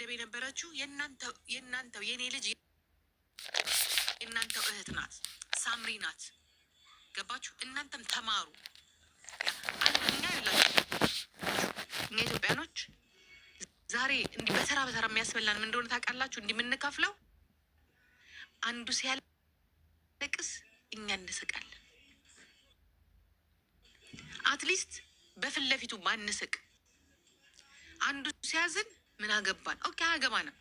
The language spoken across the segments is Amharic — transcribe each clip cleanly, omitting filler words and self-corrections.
ስትሳደብ የነበረችው የእናንተው የኔ ልጅ የእናንተው እህት ናት፣ ሳምሪ ናት። ገባችሁ? እናንተም ተማሩ። አንደኛ ያላችሁ እኛ ኢትዮጵያኖች ዛሬ እንዲህ በተራ በተራ የሚያስበላን ምን እንደሆነ ታውቃላችሁ? እንዲህ የምንከፍለው አንዱ ሲያለቅስ እኛ እንስቃለን። አትሊስት በፊት ለፊቱ ማንስቅ። አንዱ ሲያዝን ምን አገባን? ኦኬ አያገባንም፣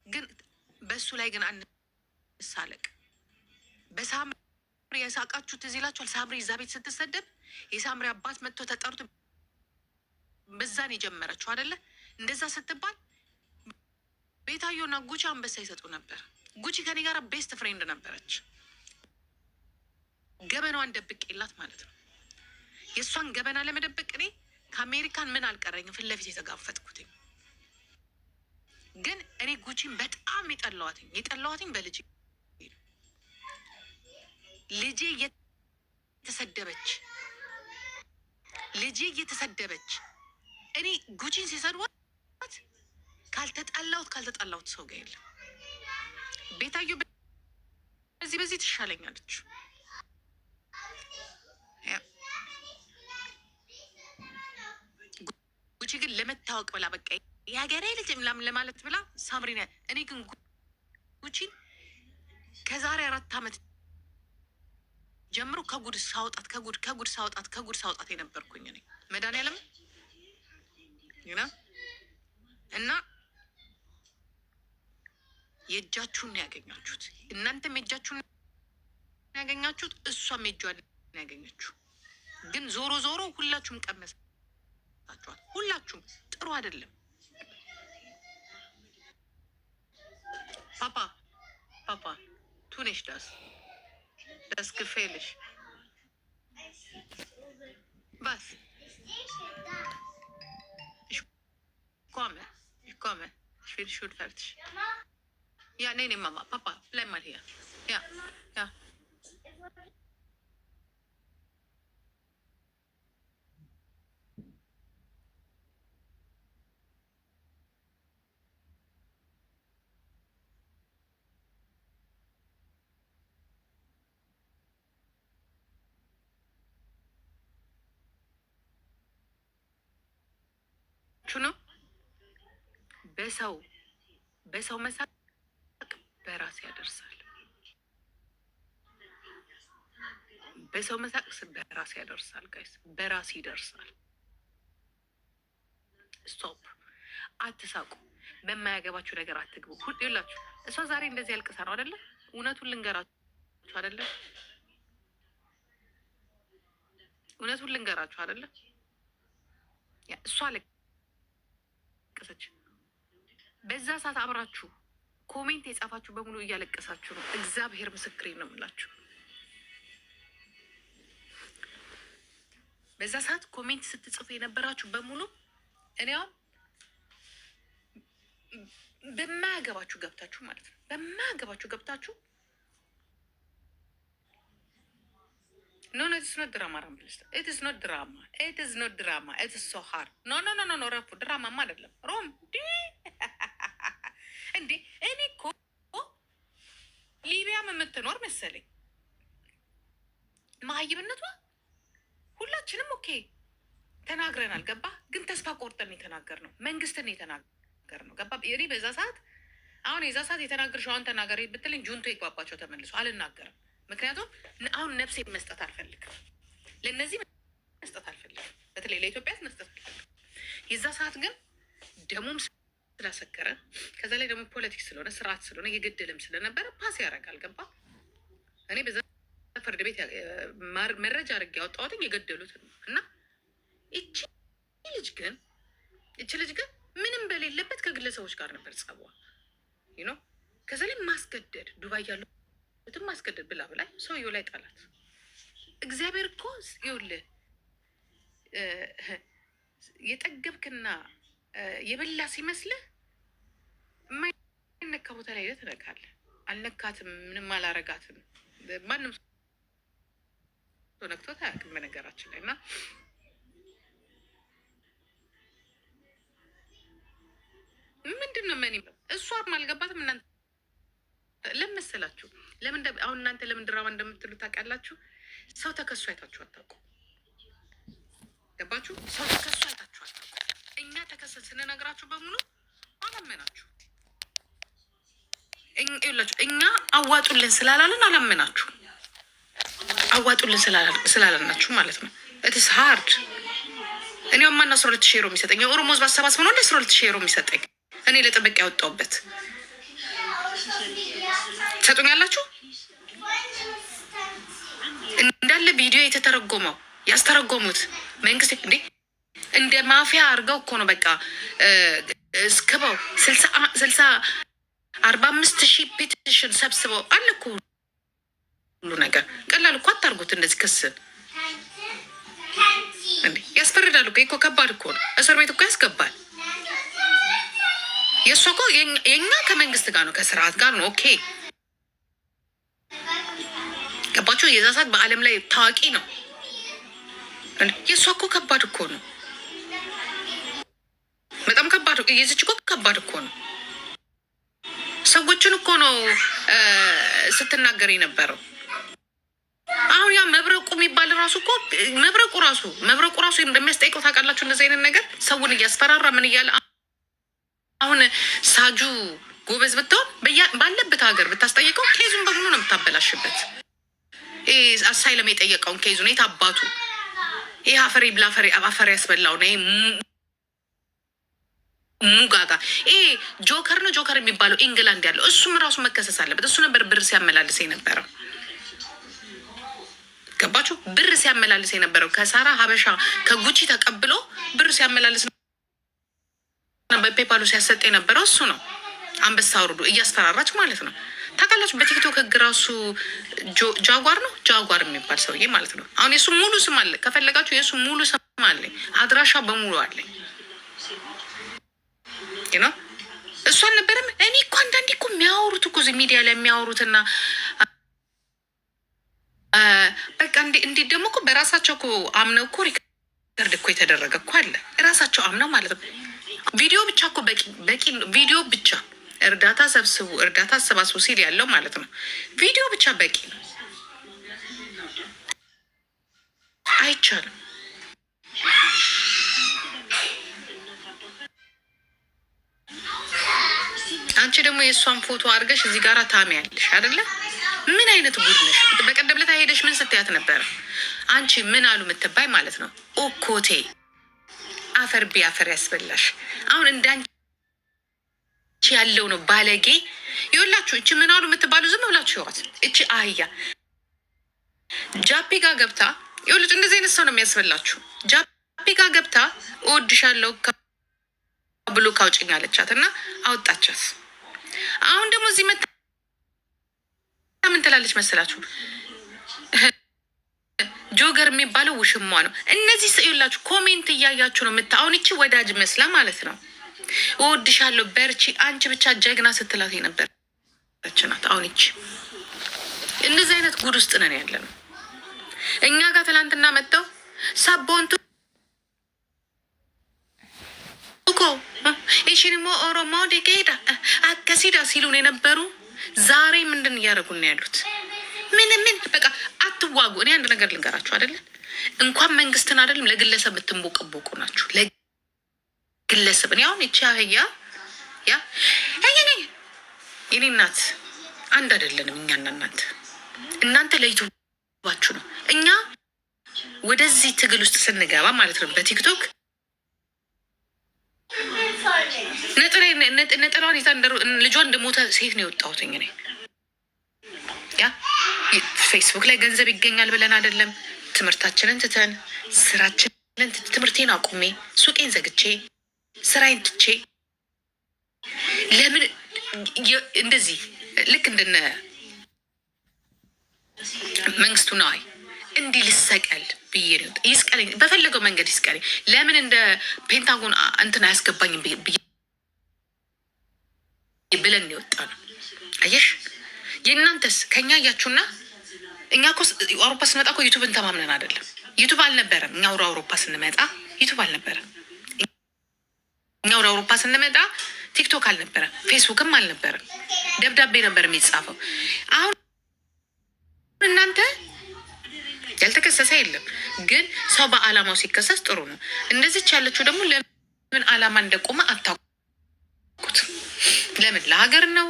ግን በሱ ላይ ግን አንሳለቅ። በሳምሪ የሳቃችሁ ትዝ ይላችኋል። ሳምሪ እዛ ቤት ስትሰደብ የሳምሪ አባት መጥቶ ተጠርቶ በዛን የጀመረችው አይደለ? እንደዛ ስትባል ቤታዮና ጉቺ አንበሳ ይሰጡ ነበር። ጉቺ ከኔ ጋር ቤስት ፍሬንድ ነበረች። ገበናዋን ደብቄላት ማለት ነው። የእሷን ገበና ለመደበቅ እኔ ከአሜሪካን ምን አልቀረኝም፣ ፊት ለፊት የተጋፈጥኩትኝ። ግን እኔ ጉቺን በጣም የጠላዋትኝ በልጅ ልጄ እየተሰደበች እኔ ጉቺን ሲሰድዋት ካልተጣላሁት ሰው ጋር የለም። ቤታዩ በዚህ ትሻለኛለች። ጉቺ ግን ለመታወቅ ብላ በቃ የሀገሬ ልጅ ለማለት ብላ ሳምሪ ነ እኔ ግን ጉቺን ከዛሬ 4 ዓመት ጀምሮ ከጉድ ሳውጣት የነበርኩኝ እኔ መድኃኒዓለም እና የእጃችሁን ያገኛችሁት፣ እናንተም የእጃችሁን ያገኛችሁት፣ እሷም የእጇን ያገኘችው። ግን ዞሮ ሁላችሁም ቀመሳችኋል። ሁላችሁም ጥሩ አይደለም። ፓፓ ቱኔሽ das gefährlich. Was? Ich komme. Ich bin schon fertig. Ja, nee, Mama. Papa, bleib mal hier. Ja. ነው በሰው መሳቅ በራስ ያደርሳል። በሰው መሳቅ በራስ ያደርሳል። ጋይስ በራስ ይደርሳል። ስቶፕ። አትሳቁ። በማያገባችሁ ነገር አትግቡ። ሁላችሁ እሷ ዛሬ እንደዚህ ያልቅሳ ነው አይደለ? እውነቱን ልንገራችሁ አይደለ? እሷ በዛ ሰዓት አብራችሁ ኮሜንት የጻፋችሁ በሙሉ እያለቀሳችሁ ነው። እግዚአብሔር ምስክሬ ነው የምላችሁ። በዛ ሰዓት ኮሜንት ስትጽፉ የነበራችሁ በሙሉ እኔም በማያገባችሁ ገብታችሁ ማለት ነው። በማያገባችሁ ገብታችሁ No, it's not drama, Ramblista. It is not drama. It is so hard. No, ረፉ። ድራማማ አይደለም። ሮም እንዴ እኔ እኮ ሊቢያም የምትኖር መሰለኝ መሀይብነቷ። ሁላችንም ኦኬ ተናግረናል። ገባ? ግን ተስፋ ቆርጠን የተናገርነው መንግስትን የተናገርነው ገባ? እኔ በዛ ሰዓት አሁን የዛ ሰዓት የተናገርሽው አሁን ተናገሪ ብትለኝ ጁንቶ ይግባባቸው ተመልሶ አልናገርም። ምክንያቱም አሁን ነፍሴ መስጠት አልፈልግም፣ ለእነዚህ መስጠት አልፈልግም፣ በተለይ ለኢትዮጵያ መስጠት አልፈልግም። የዛ ሰዓት ግን ደሙም ስላሰከረ ከዛ ላይ ደግሞ ፖለቲክስ ስለሆነ ስርዓት ስለሆነ የገደልም ስለነበረ ፓስ ያደርጋል። ገባ? እኔ በዛ ፍርድ ቤት መረጃ አድርጌ ያወጣሁት የገደሉት ነው። እና እቺ ልጅ ግን ምንም በሌለበት ከግለሰቦች ጋር ነበር ጸቧ። ከዛ ላይ ማስገደድ ዱባይ ያለው ማስገደድ ብላ ሰውየው ላይ ጣላት። እግዚአብሔር እኮ ይኸውልህ የጠገብክና የበላ ሲመስልህ የማይነካ ቦታ ላይ ትነካለህ። አልነካትም፣ ምንም አላረጋትም። ማንም ሰው ነክቶት አያውቅም በነገራችን ላይ። እና ነው ምን እሷ አልገባትም። እናንተ ለምን መሰላችሁ? ለምን አሁን እናንተ ለምን ድራማ እንደምትሉ ታውቃላችሁ? ሰው ተከሱ አይታችሁ አታውቁ። ገባችሁ? ሰው ተከሱ አይታችሁ አታውቁ። እኛ ተከሰን ስንነግራችሁ በሙሉ አላመናችሁ። ይኸውላችሁ እኛ አዋጡልን ስላላለን አላመናችሁ። አዋጡልን ስላላልናችሁ ማለት ነው። ኢትስ ሃርድ። እኔ ማን 12,000 ዩሮ የሚሰጠኝ? የኦሮሞ ህዝብ አሰባስበው ነው 12,000 ዩሮ የሚሰጠኝ? እኔ ለጥበቃ ያወጣሁበት ትሰጡኛላችሁ? እንዳለ ቪዲዮ የተተረጎመው ያስተረጎሙት መንግስት እንደ ማፊያ አድርገው እኮ ነው። በቃ እስክበው 45,000 ፔቲሽን ሰብስበው አለ እኮ ሁሉ ነገር። ቀላል እኮ አታርጉት እንደዚህ ክስን ያስፈርዳል እኮ ከባድ እኮ ነው። እስር ቤት እኮ ያስገባል። የእሷ እኮ የእኛ ከመንግስት ጋር ነው ከስርዓት ጋር ነው። ኦኬ ገባችሁ? የዛ ሰዓት በአለም ላይ ታዋቂ ነው። የእሷ እኮ ከባድ እኮ ነው። በጣም ከባድ የዚች እኮ ከባድ እኮ ነው። ሰዎችን እኮ ነው ስትናገር የነበረው። አሁን ያ መብረቁ የሚባል ራሱ እኮ መብረቁ ራሱ እንደሚያስጠይቀው ታውቃላችሁ። እንደዚህ አይነት ነገር ሰውን እያስፈራራ ምን እያለ አሁን ሳጁ ጎበዝ ብትሆን ባለበት ሀገር ብታስጠይቀው ኬዙን በሙሉ ነው የምታበላሽበት። አሳይለም የጠየቀውን ኬዙን የት አባቱ ይህ አፈሪ ብላ አፈሪ ያስበላው ነው። ሙጋጋ ይሄ ጆከር ነው። ጆከር የሚባለው ኢንግላንድ ያለው እሱም ራሱ መከሰስ አለበት። እሱ ነበር ብር ሲያመላልስ የነበረው። ገባችሁ? ብር ሲያመላልስ የነበረው ከሳራ ሀበሻ ከጉቺ ተቀብሎ ብር ሲያመላልስ በፔፓሉ ሲያሰጥ የነበረው እሱ ነው። አንበሳ አውርዶ እያስፈራራች ማለት ነው። ታውቃላችሁ? በቲክቶክ ህግ ራሱ ጃጓር የሚባል ሰውዬ ማለት ነው። አሁን የሱ ሙሉ ስም አለ። ከፈለጋችሁ የሱ ሙሉ ስም አለኝ፣ አድራሻ በሙሉ አለኝ። ነው እሱ አልነበረም። እኔ እኮ አንዳንዴ እኮ የሚያወሩት እኮ እዚህ ሚዲያ ላይ የሚያወሩትና በቃ እንዲህ ደግሞ እኮ በራሳቸው እኮ አምነው እኮ ሪከርድ እኮ የተደረገ እኮ አለ። ራሳቸው አምነው ማለት ነው። ቪዲዮ ብቻ እኮ በቂ ቪዲዮ ብቻ እርዳታ አሰባስቡ ሲል ያለው ማለት ነው። ቪዲዮ ብቻ በቂ ነው። አይቻልም። አንቺ ደግሞ የእሷን ፎቶ አድርገሽ እዚህ ጋር ታሚያለሽ አይደለ? ምን አይነት ጉድ ነሽ? በቀደም ዕለት ሄደሽ ምን ስትያት ነበረ? አንቺ ምን አሉ የምትባይ ማለት ነው። ኦኮቴ አፈር ቢያፈር ያስበላሽ። አሁን እንዳንቺ ያለው ነው ባለጌ። ይኸውላችሁ እቺ ምን አሉ የምትባሉ ዝም ብላችሁ ይዋት። እቺ አህያ ጃፒ ጋር ገብታ ይኸውልሽ፣ እንደዚህ አይነት ሰው ነው የሚያስበላችሁ። ጃፒ ጋር ገብታ እወድሻለሁ ብሎ ካውጭኝ አለቻት እና አወጣቻት። አሁን ደግሞ እዚህ መጣ ምን ትላለች መሰላችሁ? ጆገር የሚባለው ውሽሟ ነው። እነዚህ ሰውላችሁ ኮሜንት እያያችሁ ነው አሁን እቺ ወዳጅ መስላ ማለት ነው። እወድሻለሁ በርቺ፣ አንቺ ብቻ ጀግና ስትላት የነበረች ናት። አሁን እቺ እንደዚህ አይነት ጉድ ውስጥ ነን ያለ ነው። እኛ ጋር ትላንትና መጥተው ሳቦንቱ እኮ ኢሽኒሞ ኦሮሞ ዴጌዳ አከሲዳ ሲሉን የነበሩ ዛሬ ምንድን እያደረጉን ያሉት? ምን በቃ አትዋጉ። እኔ አንድ ነገር ልንገራችሁ አይደለን፣ እንኳን መንግስትን አይደለም ለግለሰብ ብትንቦቅቦቁ ናችሁ። ለግለሰብ እኔ አሁን ይቺ አህያ ያ የኔ እናት አንድ አይደለንም እኛና እናንተ ለይቱባችሁ ነው። እኛ ወደዚህ ትግል ውስጥ ስንገባ ማለት ነው በቲክቶክ ነጠላዋን ይዛ ልጇን እንደሞተ ሴት ነው የወጣሁት እኔ። ያ ፌስቡክ ላይ ገንዘብ ይገኛል ብለን አይደለም። ትምህርታችንን ትተን ስራችንን ትምህርቴን አቁሜ ሱቄን ዘግቼ ስራዬን ትቼ ለምን እንደዚህ ልክ እንደነ መንግስቱ ነዋይ እንዲህ ልሰቀል ብዬ ነው። ይስቀለኝ፣ በፈለገው መንገድ ይስቀለኝ። ለምን እንደ ፔንታጎን እንትን አያስገባኝም ብዬ ብለን የወጣ ነው። አየሽ፣ የእናንተስ ከኛ እያችሁና እኛ እኮ አውሮፓ ስንመጣ እኮ ዩቱብን ተማምነን አይደለም። ዩቱብ አልነበረም። እኛ አውሮፓ ስንመጣ ዩቱብ አልነበረም። እኛ ወደ አውሮፓ ስንመጣ ቲክቶክ አልነበረም፣ ፌስቡክም አልነበረም፣ ደብዳቤ ነበር የሚጻፈው። አሁን እናንተ ያልተከሰሰ የለም፣ ግን ሰው በአላማው ሲከሰስ ጥሩ ነው። እንደዚች ያለችው ደግሞ ለምን አላማ እንደቆመ አታውቁት። ለምን ለሀገር ነው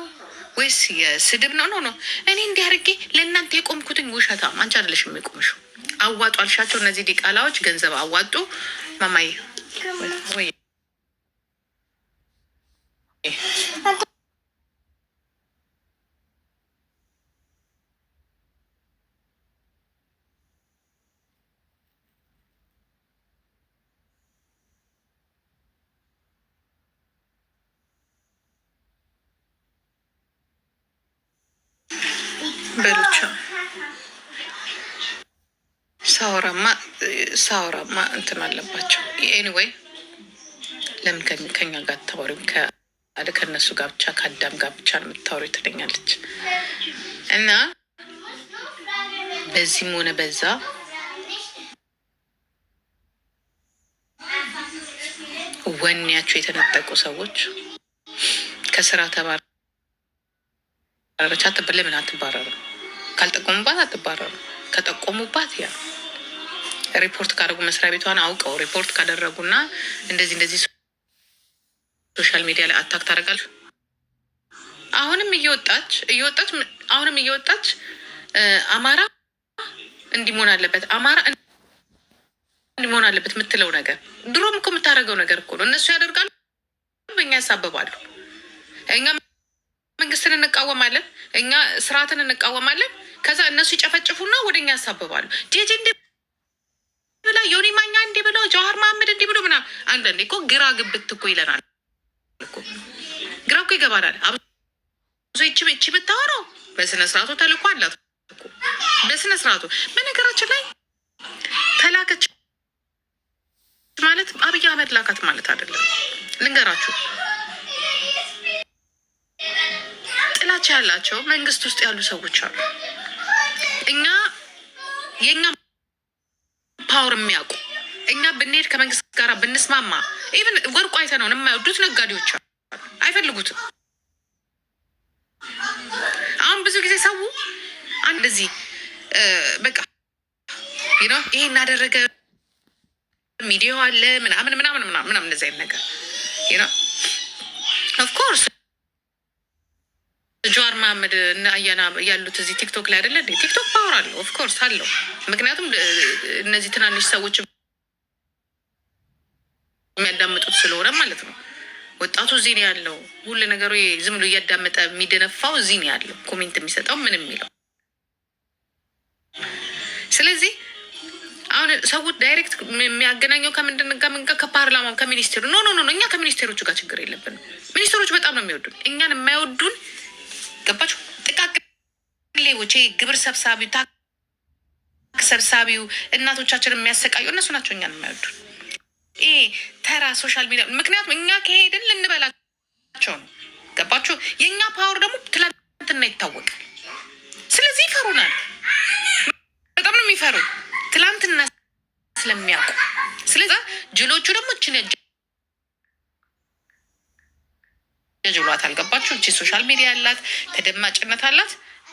ወይስ የስድብ ነው? ነው እኔ እንዲህ አድርጌ ለእናንተ የቆምኩትኝ ውሸታም። አንቺ አይደለሽ የሚቆምሽው። አዋጡ አልሻቸው። እነዚህ ዲቃላዎች ገንዘብ አዋጡ። ማማዬ ወይ በልቻ ሳወራማ እንትን አለባቸው። ኤኒዌይ ለምን ከኛ ጋር ታወሪም? ከእነሱ ጋር ብቻ ከአዳም ጋር ብቻ ነው የምታወሪ ትለኛለች። እና በዚህም ሆነ በዛ ወኔያቸው የተነጠቁ ሰዎች ከስራ ተባረረች ለምን አትባረርም? ካልጠቆሙባት አትባረርም። ከጠቆሙባት ያ ሪፖርት ካደረጉ መስሪያ ቤቷን አውቀው ሪፖርት ካደረጉና እንደዚህ ሶሻል ሚዲያ ላይ አታክ ታደርጋለች። አሁንም እየወጣች አማራ እንዲህ መሆን አለበት፣ አማራ እንዲህ መሆን አለበት የምትለው ነገር ድሮም እኮ የምታደርገው ነገር እኮ ነው። እነሱ ያደርጋሉ፣ በእኛ ያሳብባሉ። እኛ መንግስትን እንቃወማለን፣ እኛ ስርዓትን እንቃወማለን። ከዛ እነሱ ይጨፈጭፉና ወደ እኛ ያሳብባሉ። ጄጄ እንዲህ ብላ፣ ዮኒ ማኛ እንዲህ ብለው፣ ጀዋህር መሀመድ እንዲህ ብሎ ምናምን። አንዳንዴ እኮ ግራ ግብት እኮ ይለናል እኮ ግራ እኮ ይገባናል። አብሶ ይቺ ብታወራው በስነ ስርዓቱ ተልኮ አላት እኮ በስነ ስርዓቱ። በነገራችን ላይ ተላከች ማለት አብይ አህመድ ላካት ማለት አይደለም። ልንገራችሁ፣ ጥላቻ ያላቸው መንግስት ውስጥ ያሉ ሰዎች አሉ። የእኛ ፓወር የሚያውቁ እኛ ብንሄድ ከመንግስት ጋር ብንስማማ ኢቨን ወርቁ አይተ ነው የማይወዱት ነጋዴዎች አሉ። አይፈልጉትም። አሁን ብዙ ጊዜ ሰው እንደዚህ በቃ ይሄ እናደረገ ሚዲያው አለ ምናምን እንደዚህ አይነት ነገር ኦፍኮርስ ጀዋር መሀመድ እና አያና ያሉት እዚህ ቲክቶክ ላይ አይደለ? ቲክቶክ ፓወር አለው ኦፍኮርስ አለው። ምክንያቱም እነዚህ ትናንሽ ሰዎች የሚያዳምጡት ስለሆነ ማለት ነው። ወጣቱ እዚህ ነው ያለው። ሁሉ ነገሩ ዝም ብሎ እያዳመጠ የሚደነፋው እዚህ ነው ያለው። ኮሜንት የሚሰጠው ምን የሚለው። ስለዚህ አሁን ሰው ዳይሬክት የሚያገናኘው ከምንድን ጋር ከፓርላማ ከሚኒስቴሩ ኖ እኛ ከሚኒስቴሮቹ ጋር ችግር የለብንም። ሚኒስቴሮቹ በጣም ነው የሚወዱን። እኛን የማይወዱን ገባችሁ? ጥቃቅን ሌቦች፣ ግብር ሰብሳቢው፣ ታክስ ሰብሳቢው፣ እናቶቻችን የሚያሰቃዩ እነሱ ናቸው እኛን የማይወዱን። ይሄ ተራ ሶሻል ሚዲያ ምክንያቱም እኛ ከሄድን ልንበላቸው ነው። ገባችሁ? የእኛ ፓወር ደግሞ ትላንትና ይታወቃል። ስለዚህ ይፈሩናል። በጣም ነው የሚፈሩ ትላንትና ስለሚያውቁ። ስለዚ ጅሎቹ ደግሞ እችን ጅሏት አልገባችሁ? እቺ ሶሻል ሚዲያ ያላት ተደማጭነት አላት።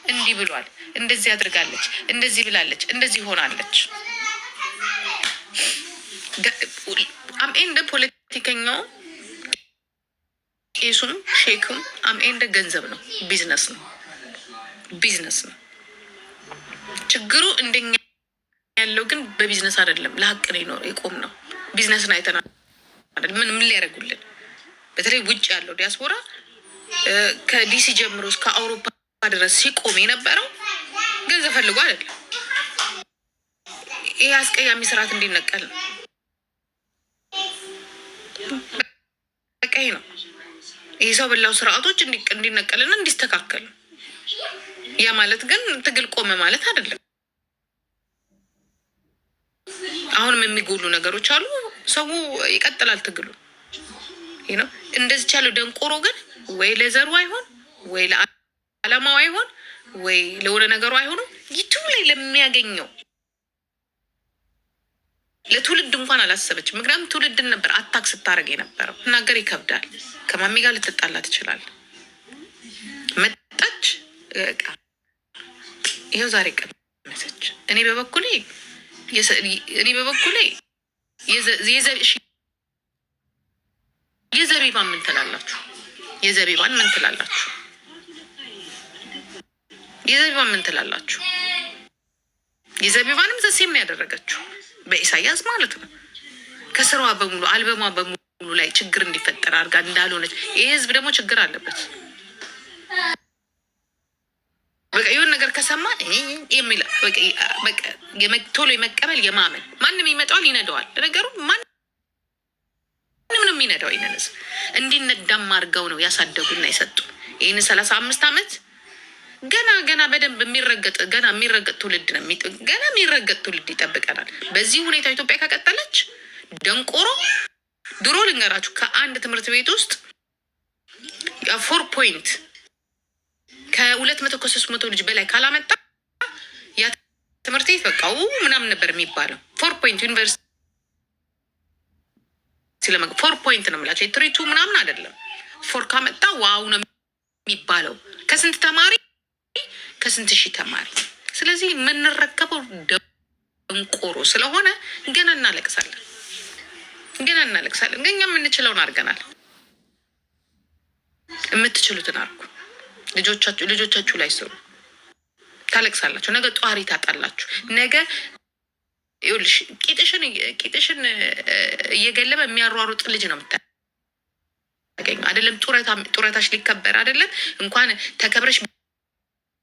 እንዲህ ብሏል፣ እንደዚህ አድርጋለች፣ እንደዚህ ብላለች፣ እንደዚህ ሆናለች። አምኤንደ ፖለቲከኛው ቄሱም ሼኩም አምኤንደ ገንዘብ ነው፣ ቢዝነስ ነው። ችግሩ እንደኛ ያለው ግን በቢዝነስ አይደለም፣ ለሀቅ ነው የቆም ነው። ቢዝነስን አይተናል አይደል? ምን ሊያደርጉልን? በተለይ ውጭ ያለው ዲያስፖራ ከዲሲ ጀምሮ እስከ አውሮፓ ድረስ ሲቆም የነበረው ገንዘብ ፈልጎ አይደለም። ይሄ አስቀያሚ ስርዓት እንዲነቀል ነው። በቃ ይሄ ነው። ይህ ሰው በላው ስርዓቶች እንዲነቀልና እንዲስተካከል ነው። ያ ማለት ግን ትግል ቆመ ማለት አይደለም። አሁንም የሚጎሉ ነገሮች አሉ። ሰው ይቀጥላል ትግሉ ነው። እንደዚህ ያለው ደንቆሮ ግን ወይ ለዘሩ አይሆን ወይ ለዓላማው አይሆን ወይ ለሆነ ነገሩ አይሆንም። ዩቱብ ላይ ለሚያገኘው ለትውልድ እንኳን አላሰበችም። ምክንያቱም ትውልድን ነበር አታክ ስታደርግ የነበረው። ናገር ይከብዳል። ከማሚ ጋር ልትጣላ ትችላል። መጣች ይኸው ዛሬ ቀመሰች። እኔ በበኩሌ የዘቢባን ምን ትላላችሁ? የዘቢባን ምን ትላላችሁ? የዘቢባን ምን ትላላችሁ? የዘቢባንም ዘሴም ነው ያደረገችው በኢሳያስ ማለት ነው። ከስራዋ በሙሉ አልበሟ በሙሉ ላይ ችግር እንዲፈጠር አድርጋ እንዳልሆነች። ይህ ህዝብ ደግሞ ችግር አለበት። በቃ የሆነ ነገር ከሰማ የሚል ቶሎ የመቀበል የማመን ማንም ይመጣዋል ይነደዋል። ነገሩ ማንም ነው የሚነዳው። ይህንን ህዝብ እንዲነዳም አድርገው ነው ያሳደጉና የሰጡ። ይህን 35 ዓመት ገና በደንብ የሚረገጥ ትውልድ ነው። ገና የሚረገጥ ትውልድ ይጠብቀናል። በዚህ ሁኔታ ኢትዮጵያ ከቀጠለች ደንቆሮ ድሮ ልንገራችሁ ከአንድ ትምህርት ቤት ውስጥ 4 ፖይንት ከ200 ከ300 ልጅ በላይ ካላመጣ ያ ትምህርት ቤት በቃ ምናምን ነበር የሚባለው። 4 ፖይንት ዩኒቨርሲቲ 4 ፖይንት ነው የምላቸው። የትሪቱ ምናምን አይደለም። 4 ካመጣ ዋው ነው የሚባለው። ከስንት ተማሪ ከስንት ሺህ ተማሪ። ስለዚህ የምንረከበው ደንቆሮ ስለሆነ ገና እናለቅሳለን። ግን እኛ የምንችለውን አድርገናል። የምትችሉትን አድርጉ። ልጆቻችሁ ላይ ስሩ። ታለቅሳላችሁ። ነገ ጧሪ ታጣላችሁ። ነገ ይኸውልሽ ቂጥሽን እየገለበ የሚያሯሩጥ ልጅ ነው የምታገኘው። አይደለም ጡረታሽ ሊከበር አይደለም እንኳን ተከብረሽ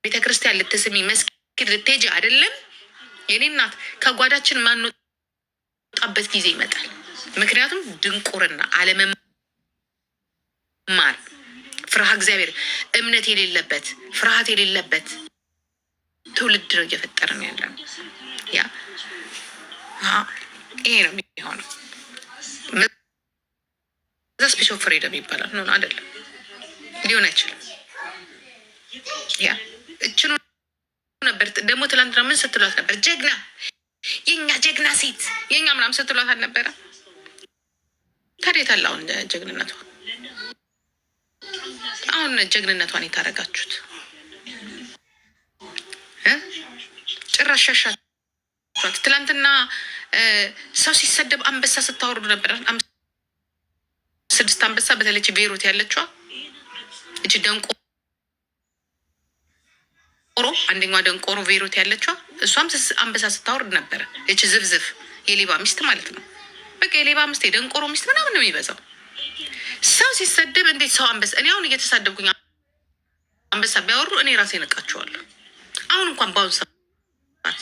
ቤተክርስቲያን ልትስሚ መስጊድ ልትሄጂ አይደለም። የኔ እናት ከጓዳችን ማንወጣበት ጊዜ ይመጣል። ምክንያቱም ድንቁርና፣ አለመማር፣ ፍርሃ እግዚአብሔር እምነት የሌለበት ፍርሃት የሌለበት ትውልድ ነው እየፈጠረ ነው ያለ። ይሄ ነው የሚሆነው። እዛ ስፔስ ኦፍ ፍሪደም ይባላል። ኖ አይደለም፣ ሊሆን አይችልም። እችኑ ነበር ደግሞ ትላንትና ምን ስትሏት ነበር? ጀግና፣ የኛ ጀግና ሴት፣ የኛ ምናምን ስትሏት አልነበረ? ታዲያ የት አለ አሁን ጀግንነቷ? አሁን ጀግንነቷን የታረጋችሁት ጭራሽ ሸሻችኋት። ትላንትና ሰው ሲሰደብ አንበሳ ስታወርዱ ነበር። 6 አንበሳ በተለይ ቤሩት ያለችዋ እቺ ደንቆሮ፣ አንደኛዋ ደንቆሮ ቤሩት ያለችዋ እሷም አንበሳ ስታወርድ ነበረ። እቺ ዝብዝፍ የሌባ ሚስት ማለት ነው። በቃ የሌባ ሚስት የደንቆሮ ሚስት ምናምን ነው የሚበዛው። ሰው ሲሰደብ እንዴት ሰው አንበሳ፣ እኔ አሁን እየተሳደብኩኝ አንበሳ ቢያወሩ እኔ ራሴ ነቃቸዋለሁ። አሁን እንኳን በአሁኑ ሰዓት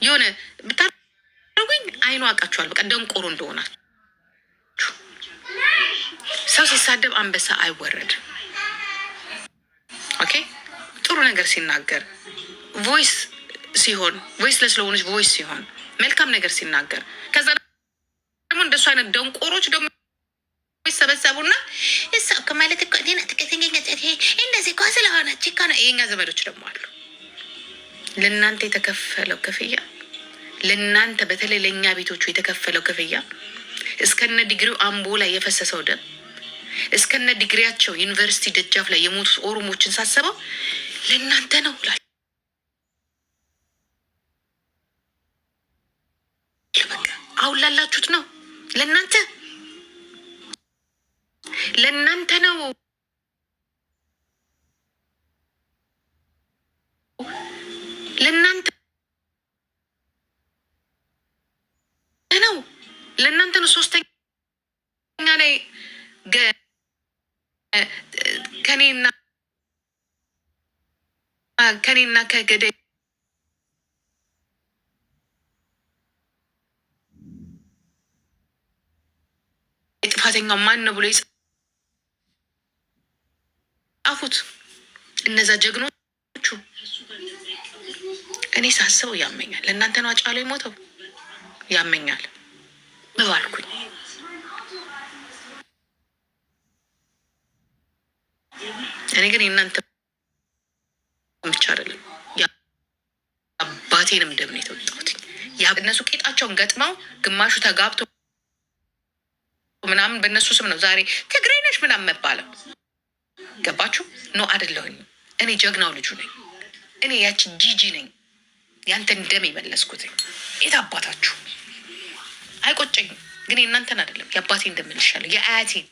የሆነ ብታደርጉኝ አይኑ አውቃቸዋል። በቃ ደንቆሮ እንደሆናችሁ። ሰው ሲሳደብ አንበሳ አይወረድም። ኦኬ፣ ጥሩ ነገር ሲናገር ቮይስ ሲሆን፣ ቮይስ ለስለሆነች ቮይስ ሲሆን፣ መልካም ነገር ሲናገር፣ ከዛ ደግሞ እንደሱ አይነት ደንቆሮች ደግሞ ይሰበሰቡና እሷ እኮ ማለት እኮ እንደዚህ እኮ ስለሆነች እኮ ነው። የኛ ዘመዶች ደግሞ አሉ። ለእናንተ የተከፈለው ክፍያ፣ ለእናንተ በተለይ ለእኛ ቤቶቹ የተከፈለው ክፍያ፣ እስከነ ዲግሪው አምቦ ላይ የፈሰሰው ደም፣ እስከነ ዲግሪያቸው ዩኒቨርሲቲ ደጃፍ ላይ የሞቱ ኦሮሞችን ሳሰበው ለእናንተ ነው ብላል። አሁን ላላችሁት ነው፣ ለእናንተ ነው። ለእናንተ ነው። ሶስተኛ ላይ ከኔና ከገዳይ ጥፋተኛው ማን ነው ብሎ የጻፉት እነዛ ጀግኖቹ። እኔ ሳስበው ያመኛል። ለእናንተ ነው አጫሎ የሞተው፣ ያመኛል በባልኩኝ። እኔ ግን የእናንተ ብቻ አይደለም የአባቴንም ደም ነው የተወጣሁት፣ እነሱ ቄጣቸውን ገጥመው ግማሹ ተጋብቶ ምናምን በእነሱ ስም ነው ዛሬ ትግሬ ነሽ ምናምን መባለው። ገባችሁ? ኖ አይደለሁኝ። እኔ ጀግናው ልጁ ነኝ። እኔ ያቺ ጂጂ ነኝ። ያንተን ደም የመለስኩት የት አባታችሁ አይቆጨኝም። ግን የእናንተን አይደለም የአባቴን እንደምልሻለሁ የአያቴን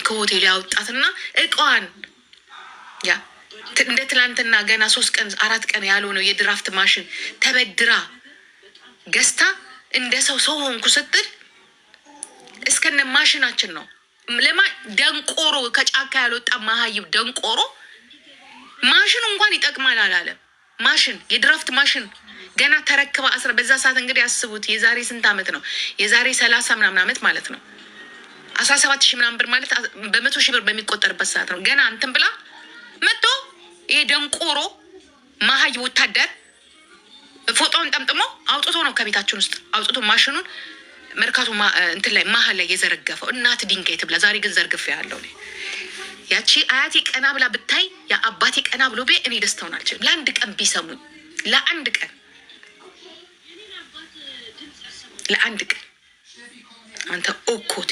ከሆቴል ያወጣትና እቃዋን ያ እንደ ትላንትና ገና 3 ቀን 4 ቀን ያልሆነው የድራፍት ማሽን ተበድራ ገዝታ እንደ ሰው ሆንኩ ስትል እስከነ ማሽናችን ነው ደንቆሮ ከጫካ ያልወጣ መሀይብ ደንቆሮ ማሽኑ እንኳን ይጠቅማል አላለም። ማሽን የድራፍት ማሽን ገና ተረክባ በዛ ሰዓት እንግዲህ አስቡት የዛሬ ስንት ዓመት ነው? የዛሬ 30 ምናምን ዓመት ማለት ነው። 17,000 ምናምን ብር ማለት በ100,000 ብር በሚቆጠርበት ሰዓት ነው። ገና እንትን ብላ መጥቶ ይሄ ደንቆሮ መሀይብ ወታደር ፎቶውን ጠምጥሞ አውጥቶ ነው ከቤታችን ውስጥ አውጥቶ ማሽኑን መርካቶ እንትን ላይ መሀል ላይ የዘረገፈው። እናት ድንጋይ ትብላ። ዛሬ ግን ዘርግፌ ያለው ያቺ አያቴ ቀና ብላ ብታይ ያ አባቴ ቀና ብሎ እኔ ደስታውን አልችልም። ለአንድ ቀን ቢሰሙኝ ለአንድ ቀን አንተ ኦኮቴ